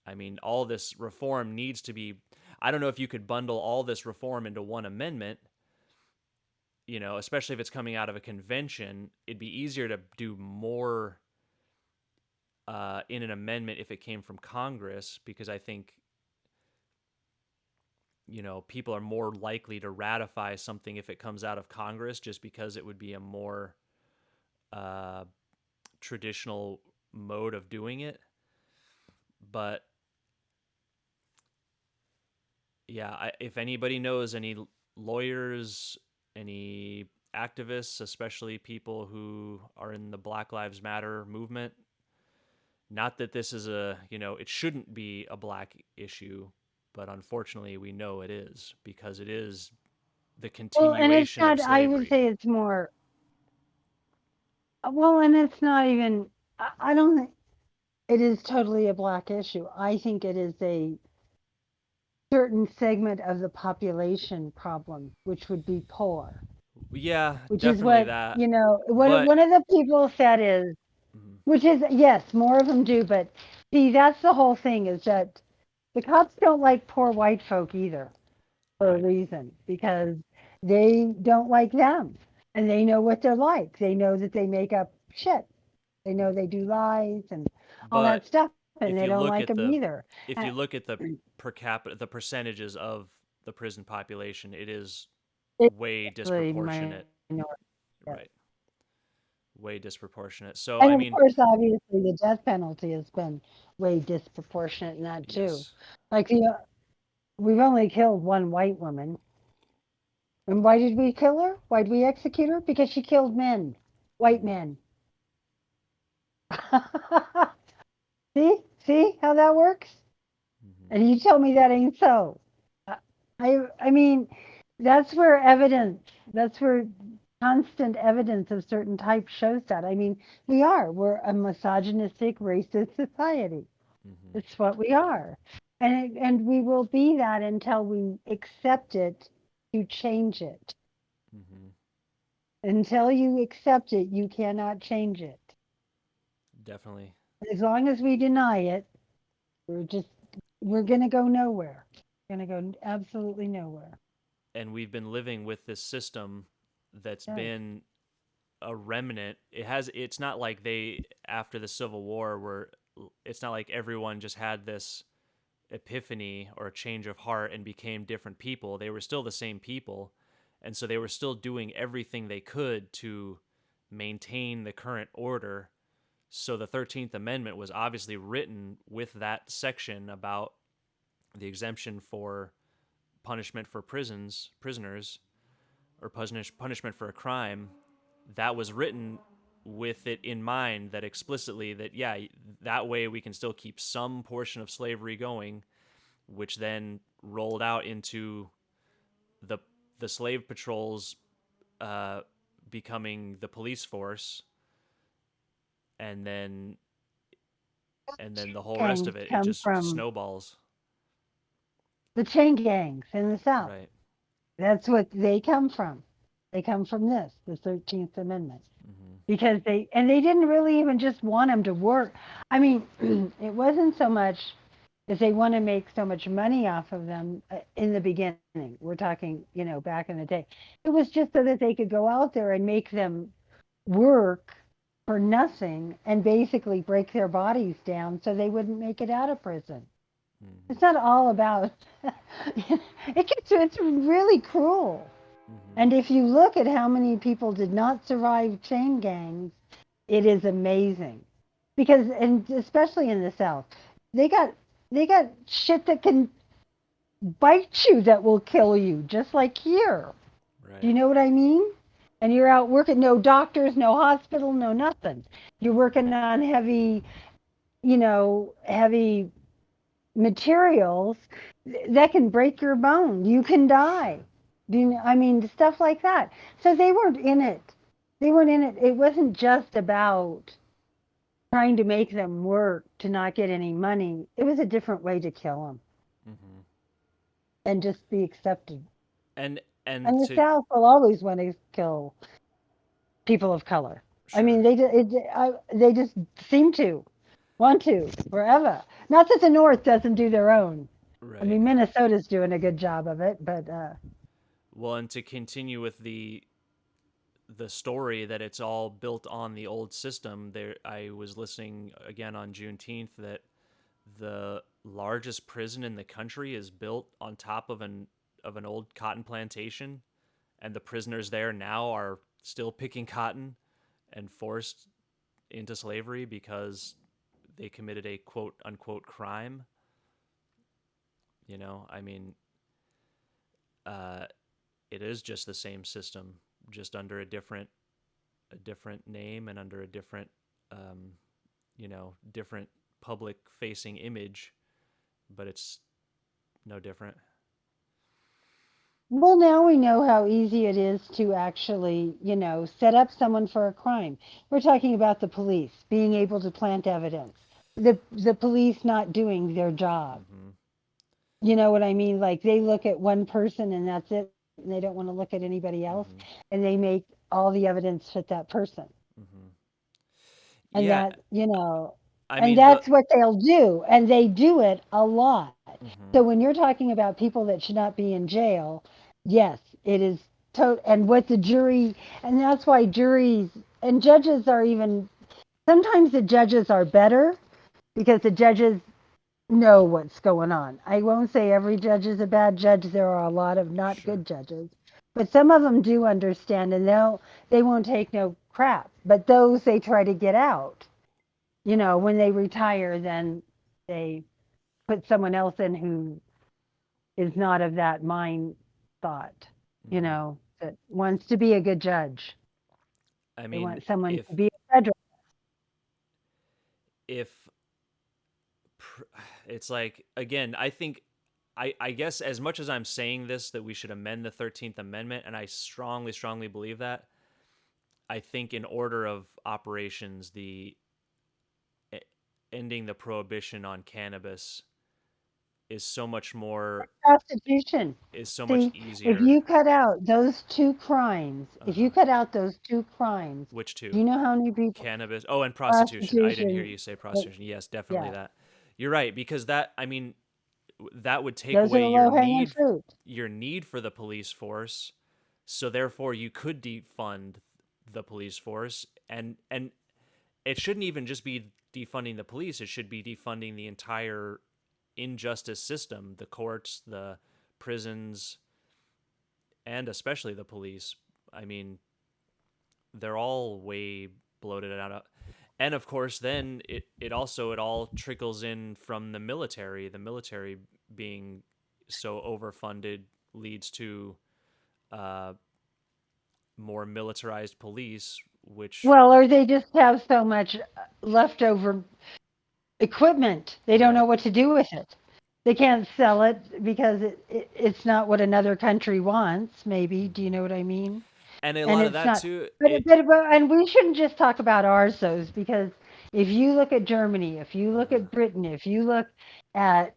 I mean, all this reform needs to be, I don't know if you could bundle all this reform into one amendment, especially if it's coming out of a convention. It'd be easier to do more in an amendment if it came from Congress, because I think people are more likely to ratify something if it comes out of Congress, just because it would be a more uh, traditional mode of doing it. But yeah, if anybody knows any lawyers, any activists, especially people who are in the Black Lives Matter movement, not that this is it shouldn't be a black issue, but unfortunately we know it is, because it is the
Well, and it's
continuation of
not, I would
slavery.
say it's more, well, and it's not even, I don't think it is totally a black issue. I think it is a certain segment of the population problem, which would be poor,
Yeah,
which is
definitely
what,
that.
what
But
one of the people said is,
mhm,
which is, yes, more of them do, but see, that's the whole thing is that the cops don't like poor white folk either for a
right.
reason because they don't like them and they know what they're like. They know that they make up shit. They know they do lies and all
But
that stuff, and
if
they
you
don't
look
like
at
them either.
if
Uh,
you look at the per capita, the percentages of the prison population, it is
It's
way
actually
disproportionate.
minority. Yes.
Right. Way disproportionate. So I
And of
mean,
course, obviously, the death penalty has been way disproportionate in that too.
yes.
Like, we've only killed one white woman. And why did we kill her? Why did we execute her? Because she killed men, white
Mm-hmm.
men. See how that works?
Mm-hmm.
And you tell me that ain't so. I mean, that's where evidence, that's where constant evidence of certain types shows that. I mean, we're a misogynistic, racist society.
Mm-hmm.
It's what we are. And we will be that until we accept it to change it.
Mm-hmm.
Until you accept it, you cannot change it.
Definitely.
As long as we deny it, we're just we're gonna go nowhere. Gonna go absolutely nowhere.
And we've been living with this system that's
Yes.
been a remnant. It's not like they, after the Civil War, were, it's not like everyone just had this epiphany or a change of heart and became different people. They were still the same people. And so they were still doing everything they could to maintain the current order. So the 13th Amendment was obviously written with that section about the exemption for punishment for prisoners, or punishment for a crime. That was written with it in mind, that explicitly, that yeah, that way we can still keep some portion of slavery going, which then rolled out into the the slave patrols uh, becoming the police force, and then the whole rest
Gangs
of it
come
just
from
snowballs.
the chain gangs in the South.
Right.
That's what they come from. They come from this, the 13th Amendment.
Mm-hmm.
Because they didn't really even just want them to work. I mean, it wasn't so much. is they want to make so much money off of them in the beginning. We're talking, back in the day. It was just so that they could go out there and make them work for nothing and basically break their bodies down so they wouldn't make it out of prison.
Mm-hmm.
It's not all about it's really cruel.
Mm-hmm.
And if you look at how many people did not survive chain gangs, it is amazing. Because and especially in the South, they got they got shit that can bite you that will kill you, just like here. Do
Right.
you know what I mean? And you're out working, no doctors, no hospital, no nothing. You're working on heavy materials that can break your bone. You can die.
Sure.
I mean, stuff like that. So they weren't in it. They weren't in it. It wasn't just about trying to make them work to not get any money. It was a different way to kill them
Mm-hmm.
and just be accepted.
And
And the
to
South will always want to kill people of color. I mean,
sure.
they just seem to want to forever. Not that the North doesn't do their own. I
Right.
mean, Minnesota's doing a good job of it, but
Well, and to continue with the story that it's all built on the old system, there I was listening again on Juneteenth that the largest prison in the country is built on top of an old cotton plantation, and the prisoners there now are still picking cotton and forced into slavery because they committed a quote unquote crime. I mean, uh, it is just the same system, just under a different name and under a um, different public facing image, but it's no different.
well, now we know how easy it is to actually, set up someone for a crime. We're talking about the police being able to plant evidence. The police not doing their job.
Mm-hmm.
You know what I mean? Like they look at one person and that's it, and they don't want to look at anybody else,
Mm-hmm.
and they make all the evidence fit that person.
Mm-hmm.
And
Yeah, I
and
mean the.
that's what they'll do, and they do it a lot.
Mm-hmm.
So when you're talking about people that should not be in jail, yes, it is and what the jury, and that's why juries and judges are even, sometimes the judges are better because the judges know what's going on. I won't say every judge is a bad judge. There are a lot of not
Sure.
good judges, but some of them do understand, and they won't take no crap. But those they try to get out. When they retire, then they put someone else in who is not of that mind thought.
Mm-hmm.
That wants to be a good judge.
I
They
mean,
want someone
if
to be a federal.
if it's like, again, I think, I guess, as much as I'm saying this, that we should amend the 13th Amendment, and I strongly, strongly believe that, I think in order of operations, the e- ending the prohibition on cannabis is so much more
Prostitution.
is so much
See, if
easier.
you cut out those two crimes, if you
Uh-huh.
cut out those two crimes,
Which
do
two?
you know how many people?
Cannabis. Oh, and prostitution. I didn't hear
Prostitution.
you say
But
prostitution. Yes, definitely
yeah,
that. You're right, because that, I mean, that would take
those are
away
the low hanging fruit.
your need for the police force. So therefore you could defund the police force, and it shouldn't even just be defunding the police, it should be defunding the entire injustice system, the courts, the prisons, and especially the police. I mean, they're all way bloated out. And of course, then it all trickles in from the military. The military being so overfunded leads to uh, more militarized police, which,
Well, or they just have so much leftover equipment, they don't know
right.
what to do with it. They can't sell it because it's not what another country wants. Maybe, do you
Hmm.
know what I mean?
And a
And
lot of
it's
that
not.
too.
But, and we shouldn't just talk about ours, those, because if you look at Germany, if you look
Uh-huh.
at Britain, if you look at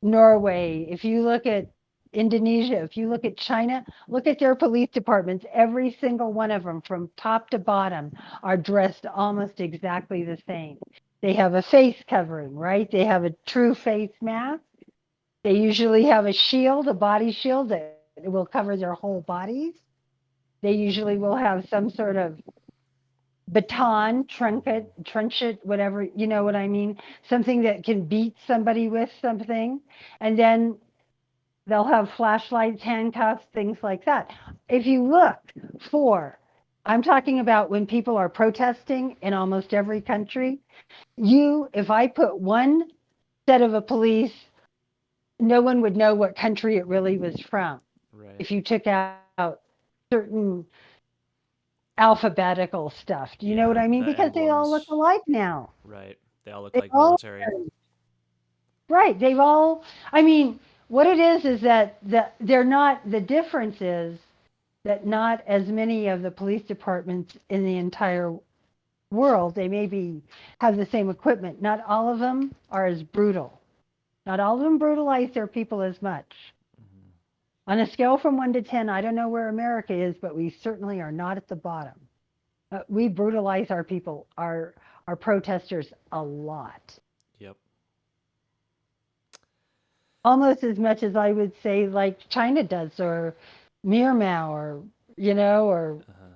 Norway, if you look at Indonesia, if you look at China, look at their police departments. Every single one of them, from top to bottom, are dressed almost exactly the same. They have a face covering, right? They have a true face mask. They usually have a shield, a body shield that will cover their whole bodies. They usually will have some sort of baton,
Mm-hmm.
trenchant, whatever, you know what I mean? Something that can beat somebody with something. And then they'll have flashlights, handcuffs, things like that. If you look for, I'm talking about when people are protesting in almost every country, if I put one set of a police, no one would know what country it really was from.
Right.
If you took out certain alphabetical stuff. Do you know what I
Yeah,
mean?
the
Because they all look
emblems.
alike now.
Right. They all look
They
like
all
military.
right. They've all. I mean, what it is that they're not. The difference is that not as many of the police departments in the entire world. They maybe have the same equipment. Not all of them are as brutal. Not all of them brutalize their people as much.
Mm-hmm.
On a scale from 1 to 10, I don't know where America is, but we certainly are not at the bottom. We brutalize our people, our protesters a lot,
Yep.
almost as much as I would say like China does, or Myanmar, or or
Uh-huh.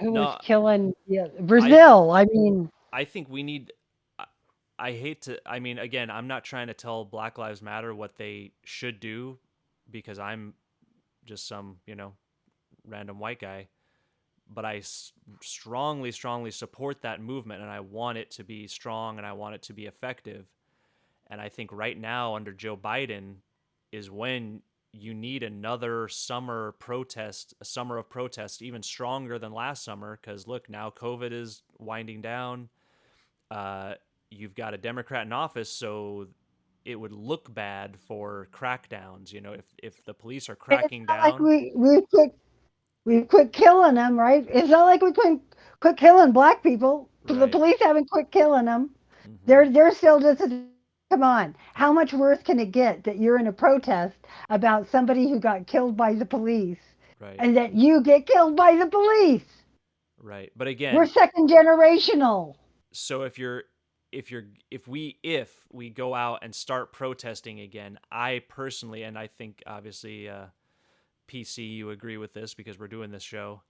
who was
No,
killing
I
Brazil. I mean,
I think we need. I, I hate to. I mean, again, I'm not trying to tell Black Lives Matter what they should do, because I'm just some random white guy. But strongly, strongly support that movement, and I want it to be strong, and I want it to be effective. And I think right now under Joe Biden is when you need another summer protest, a summer of protest, even stronger than last summer. Because look, now COVID is winding down. Uh, you've got a Democrat in office, so it would look bad for crackdowns. If the police are
it's
cracking
not like
down,
we quit killing them, right? It's not like we quit killing black people. The
right?
police haven't quit killing them.
Mm-hmm.
They're still just come on. How much worse can it get that you're in a protest about somebody who got killed by the police
Right,
and that you get killed by the police?
right. But
We're
again,
second generational.
so if we go out and start protesting again, I personally, and I think obviously PC, you agree with this because we're doing this show,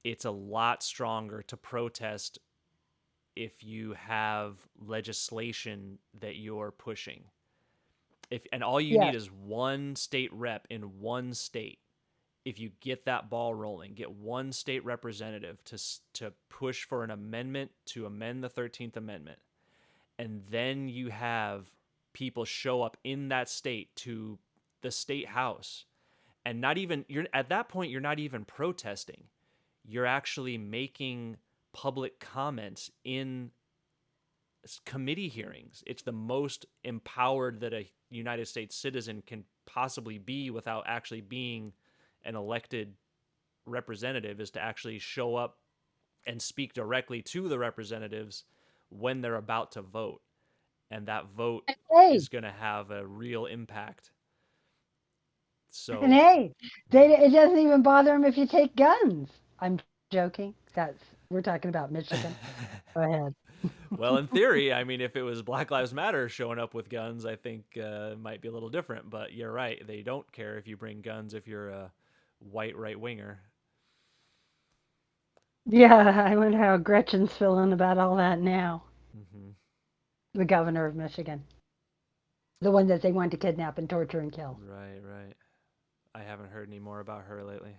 it's a lot stronger to protest if you have legislation that you're pushing. If and all you need
Yes.
is one state rep in one state. If you get that ball rolling, get one state representative to push for an amendment to amend the 13th Amendment, and then you have people show up in that state to the state house, and not even you're at that point you're not even protesting. You're actually making public comments in committee hearings. It's the most empowered that a United States citizen can possibly be without actually being an elected representative, is to actually show up and speak directly to the representatives when they're about to vote. And that vote
Hey,
is going to have a real impact.
and
So,
hey, it doesn't even bother them if you take guns. I'm joking. We're talking about Michigan. Go ahead.
well, in theory, I mean, if it was Black Lives Matter showing up with guns, I think it might be a little different. But you're right. They don't care if you bring guns if you're a white right winger.
Yeah, I wonder how Gretchen's feeling about all that now.
Mm-hmm.
The governor of Michigan, the one that they want to kidnap and torture and kill.
Right, right. I haven't heard any more about her lately.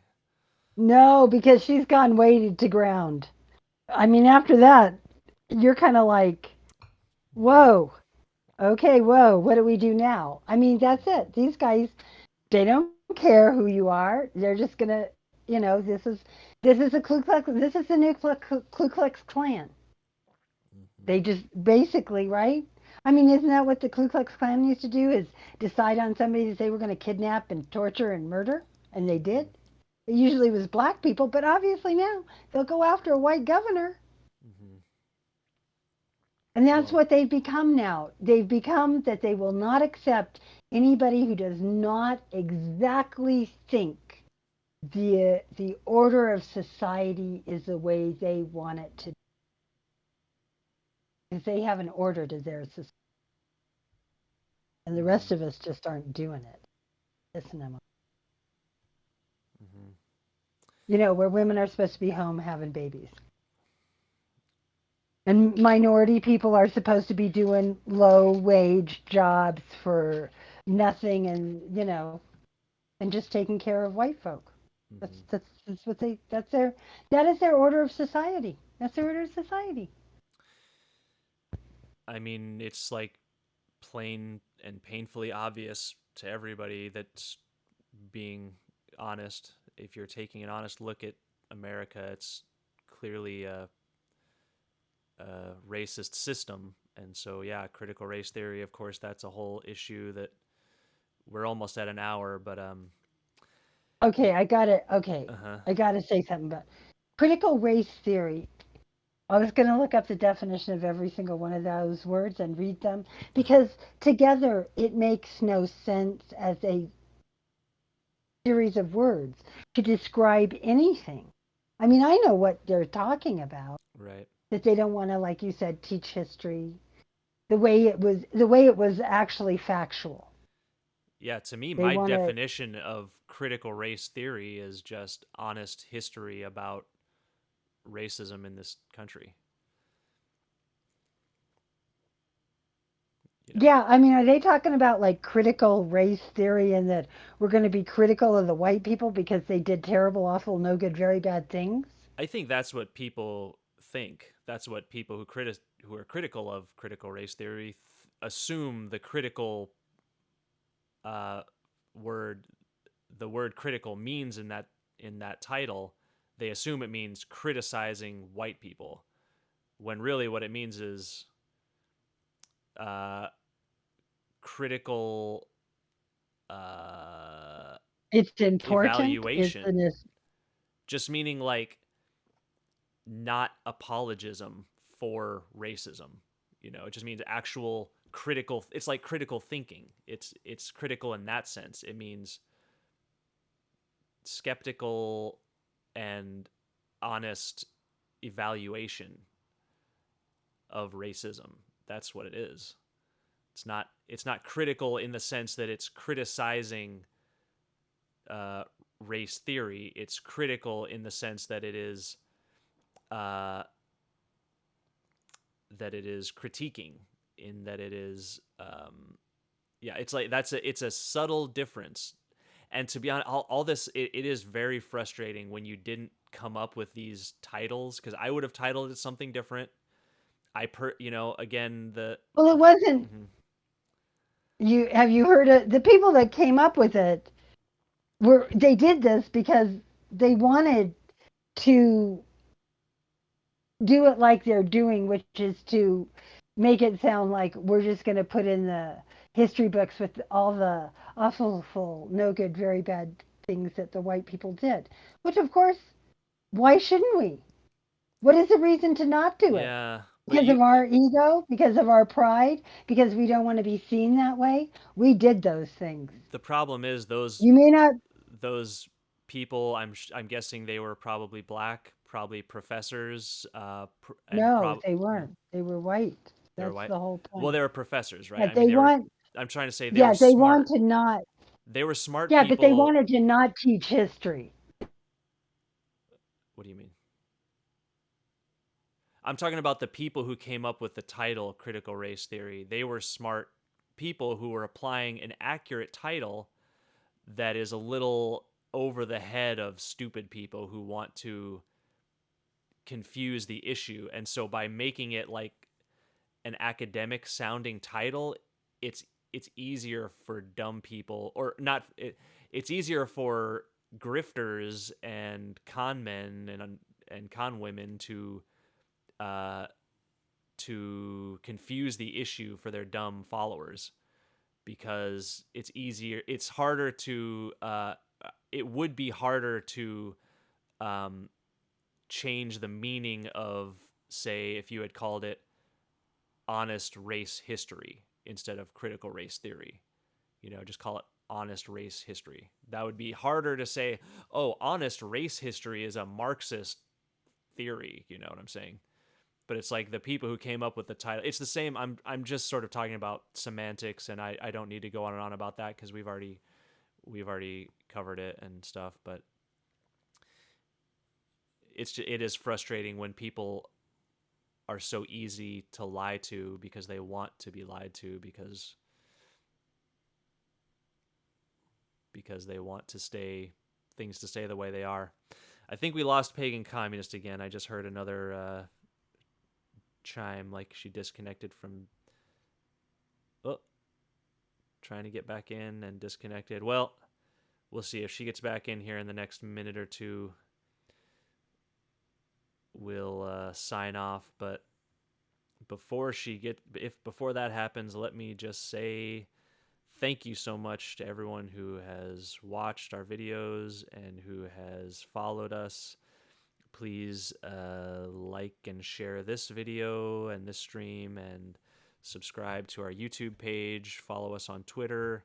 No, because she's gone way to ground. I mean, after that, you're kind of like, whoa, okay, whoa, what do we do now? I mean, that's it. These guys, they don't care who you are. They're just gonna, this is a Ku Klux, this is the new Ku Klux Klan.
Mm-hmm.
They just basically, right? I mean, isn't that what the Ku Klux Klan used to do? Is decide on somebody that they were going to kidnap and torture and murder, and they
Mm-hmm.
did. It usually was black people, but obviously now they'll go after a white governor.
Mm-hmm.
And that's
Well,
what they've become now. They've become that they will not accept anybody who does not exactly think the order of society is the way they want it to. because they have an order to their society, and the
Mm-hmm.
rest of us just aren't doing it. Listen to them.
Mm-hmm.
Where women are supposed to be home having babies. And minority people are supposed to be doing low wage jobs for nothing and just taking care of white folk.
Mm-hmm.
That's what that is their order of society. That's their order of society.
I mean, it's like plain and painfully obvious to everybody that's being honest. If you're taking an honest look at America, it's clearly a racist system. And so, yeah, critical race theory, of course, that's a whole issue that we're almost at an hour, but
Okay,
y-
I got it. Okay.
uh-huh.
I got to say something about critical race theory. I was going to look up the definition of every single one of those words and read them because together it makes no sense as a series of words to describe anything. I mean, I know what they're talking about,
Right.
that they don't want to, like you said, teach history the way it was actually factual.
Yeah, to me,
They
my
want to.
definition of critical race theory is just honest history about racism in this country. You know,
Yeah, I mean, are they talking about like critical race theory and that we're going to be critical of the white people because they did terrible, awful, no good, very bad things?
I think that's what people think. That's what people who are critical of critical race theory assume the critical uh, word the word critical means in that title. They assume it means criticizing white people, when really what it means is uh, critical uh,
It's important,
evaluation,
isn't it?
just meaning like not apologism for racism. You know, it just means actual critical. It's like critical thinking. It's critical in that sense. It means skeptical and honest evaluation of racism. That's what it is. It's not critical in the sense that it's criticizing uh, race theory. It's critical in the sense uh, that it is critiquing, in that it is yeah, it's like it's a subtle difference. And to be honest, all this it is very frustrating when you didn't come up with these titles, because I would have titled it something different. Again, the
Well, it wasn't.
mhm.
You have you heard of the people that came up with it? They did this because they wanted to do it like they're doing, which is to make it sound like we're just going to put in the history books with all the awful, no good, very bad things that the white people did. Which, of course, why shouldn't we? What is the reason to not do it?
Yeah, but
Because of our ego? Because of our pride? Because we don't want to be seen that way? We did those things.
the problem is
You may not.
those people. I'm guessing they were probably black, probably professors, and
No, they weren't. They were white.
they were
That's
white.
the whole
Well,
point.
they were professors, right?
But
I mean,
they
they were.
want,
I'm trying to say they were
yeah, they want
smart.
to not.
They were smart
Yeah, but they
people.
wanted to not teach history.
What do you mean? I'm talking about the people who came up with the title critical race theory. They were smart people who were applying an accurate title that is a little over the head of stupid people who want to confuse the issue. And so by making it like an academic sounding title, it's it's easier for dumb people, or not it's easier for grifters and con men and con women uh to confuse the issue for their dumb followers, because it's harder to it would be harder to um, change the meaning of, say, if you had called it honest race history instead of critical race theory. Just call it honest race history. That would be harder to say, oh, honest race history is a Marxist theory. You know what I'm saying? but it's like the people who came up with the title. It's the same. I'm just sort of talking about semantics, and I don't need to go on and on about that because we've already covered it and stuff. But it is frustrating when people are so easy to lie to because they want to be lied to because they want to stay things to stay the way they are. I think we lost pagan communist again. I just heard another chime like she disconnected from. Oh, trying to get back in and disconnected. Well, we'll see if she gets back in here in the next minute or two. We'll sign off, but before that happens, let me just say thank you so much to everyone who has watched our videos and who has followed us. Please like and share this video and this stream, and subscribe to our YouTube page. Follow us on Twitter.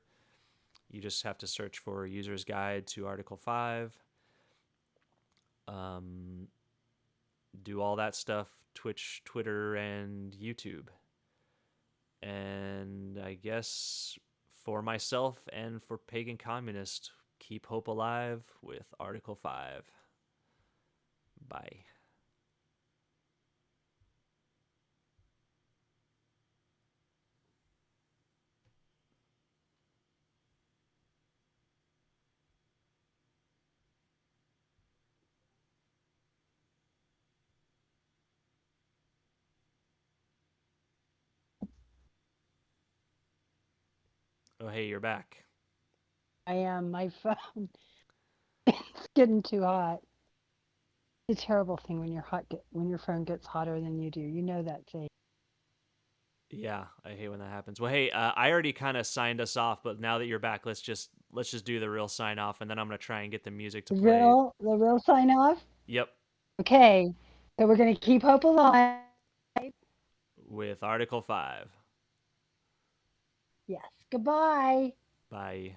You just have to search for User's Guide to Article 5. Do all that stuff: Twitch, Twitter, and YouTube. And I guess for myself and for Pagan Communist, keep hope alive with Article 5. Bye. Oh, hey, you're back.
I am. My phone it's getting too hot. It's a terrible thing when when your phone gets hotter than you do. You know that thing.
Yeah, I hate when that happens. Well, hey, I already kind of signed us off, but now that you're back, let's just do the real sign off, and then I'm gonna try and get the music to play.
The real sign off.
Yep,
Okay, so we're gonna keep hope alive.
with Article 5.
Yes. Goodbye.
Bye.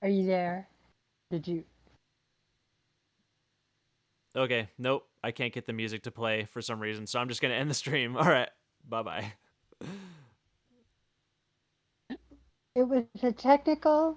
Are you there? Did you?
Okay, nope, I can't get the music to play for some reason, so I'm just gonna end the stream. All right, bye bye.
It was a technical